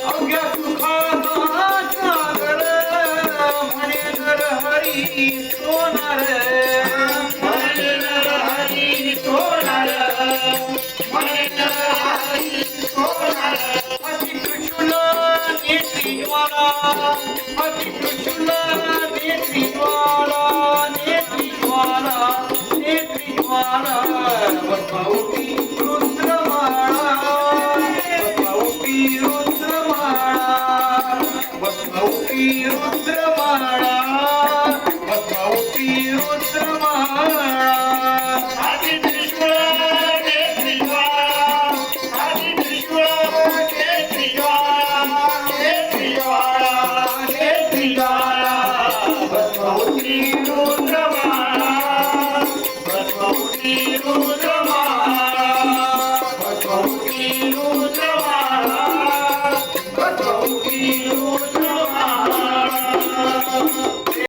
अवघ्या सुखाचा सागर म्हणे नर हरी सोनार म्हणे नर हरी सोनार म्हणे नर हरी सोनार अति त्रिशूल नेत्री ज्वाला अति त्रिशूल नेत्री ज्वाला नेत्री ज्वाला नेत्री ज्वाला वसवती रुद्रमाळा वसवती रुद्रमाळा वसवती रुद्रमाळा वसवती रुद्रमाळा आदि त्रिशूळ नेत्री ज्वाला आदि त्रिशूळ नेत्री ज्वाला नेत्री ज्वाला नेत्री ज्वाला वसवती रुद्रमाळा वसवती रुद्र